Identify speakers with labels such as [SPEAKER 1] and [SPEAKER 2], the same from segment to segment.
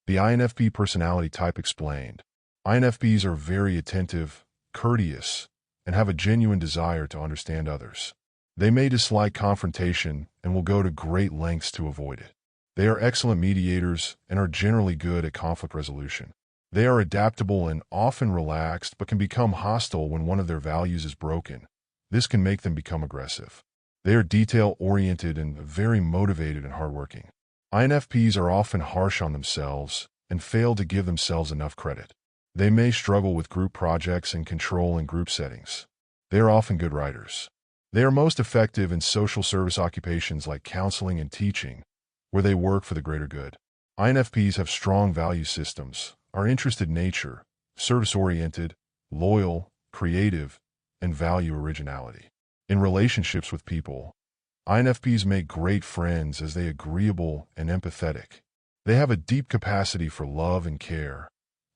[SPEAKER 1] The INFP personality type explained. INFPs are very attentive, courteous, and have a genuine desire to understand others. They may dislike confrontation and will go to great lengths to avoid it. They are excellent mediators and are generally good at conflict resolution. They are adaptable and often relaxed, but can become hostile when one of their values is broken. This can make them become aggressive. They are detail-oriented and very motivated and hardworking. INFPs are often harsh on themselves and fail to give themselves enough credit. They may struggle with group projects and control in group settings. They are often good writers. They are most effective in social service occupations like counseling and teaching, where they work for the greater good. INFPs have strong value systems, are interested in nature, service-oriented, loyal, creative, and value originality. In relationships with people, INFPs make great friends as they are agreeable and empathetic. They have a deep capacity for love and care,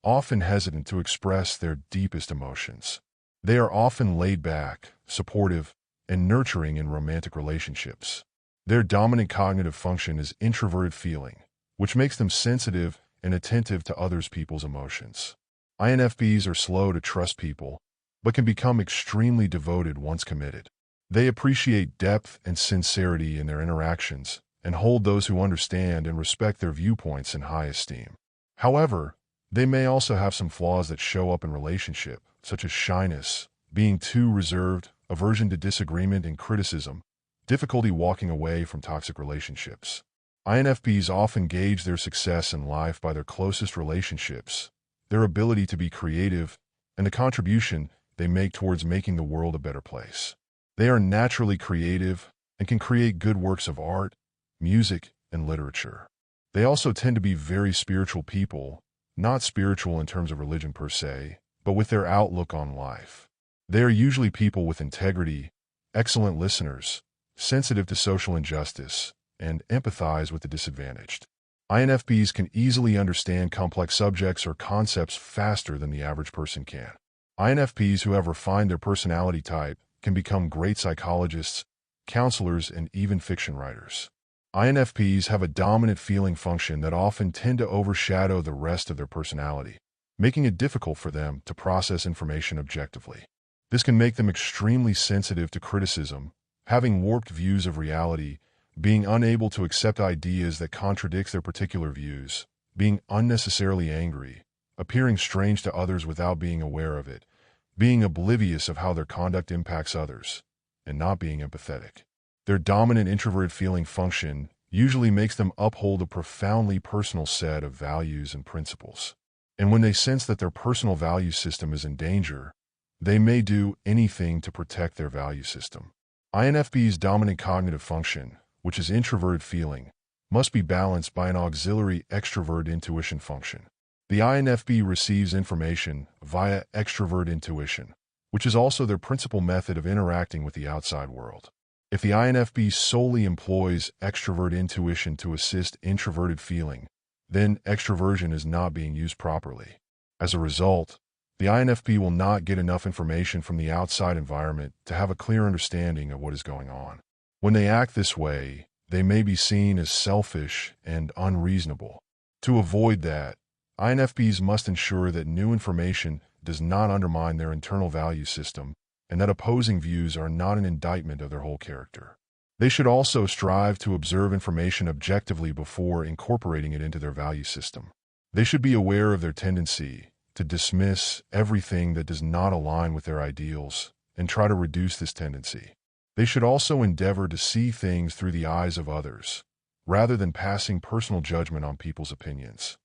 [SPEAKER 1] often hesitant to express their deepest emotions. They are often laid back, supportive, and nurturing in romantic relationships. Their dominant cognitive function is introverted feeling, which makes them sensitive and attentive to others' people's emotions. INFPs are slow to trust people, but can become extremely devoted once committed. They appreciate depth and sincerity in their interactions and hold those who understand and respect their viewpoints in high esteem. However, they may also have some flaws that show up in relationship, such as shyness, being too reserved, aversion to disagreement and criticism, difficulty walking away from toxic relationships. INFPs often gauge their success in life by their closest relationships, their ability to be creative, and the contribution they make towards making the world a better place. They are naturally creative and can create good works of art, music, and literature. They also tend to be very spiritual people, not spiritual in terms of religion per se, but with their outlook on life. They are usually people with integrity, excellent listeners, sensitive to social injustice, and empathize with the disadvantaged. INFPs can easily understand complex subjects or concepts faster than the average person can. INFPs who have refined their personality type can become great psychologists, counselors, and even fiction writers. INFPs have a dominant feeling function that often tend to overshadow the rest of their personality, making it difficult for them to process information objectively. This can make them extremely sensitive to criticism, having warped views of reality, being unable to accept ideas that contradict their particular views, being unnecessarily angry, appearing strange to others without being aware of it, being oblivious of how their conduct impacts others, and not being empathetic. Their dominant introverted feeling function usually makes them uphold a profoundly personal set of values and principles. And when they sense that their personal value system is in danger, they may do anything to protect their value system. INFP's dominant cognitive function, which is introverted feeling, must be balanced by an auxiliary extrovert intuition function. The INFP receives information via extrovert intuition, which is also their principal method of interacting with the outside world. If the INFP solely employs extrovert intuition to assist introverted feeling, then extroversion is not being used properly. As a result, the INFP will not get enough information from the outside environment to have a clear understanding of what is going on. When they act this way, they may be seen as selfish and unreasonable. To avoid that, INFPs must ensure that new information does not undermine their internal value system and that opposing views are not an indictment of their whole character. They should also strive to observe information objectively before incorporating it into their value system. They should be aware of their tendency to dismiss everything that does not align with their ideals and try to reduce this tendency. They should also endeavor to see things through the eyes of others, rather than passing personal judgment on people's opinions.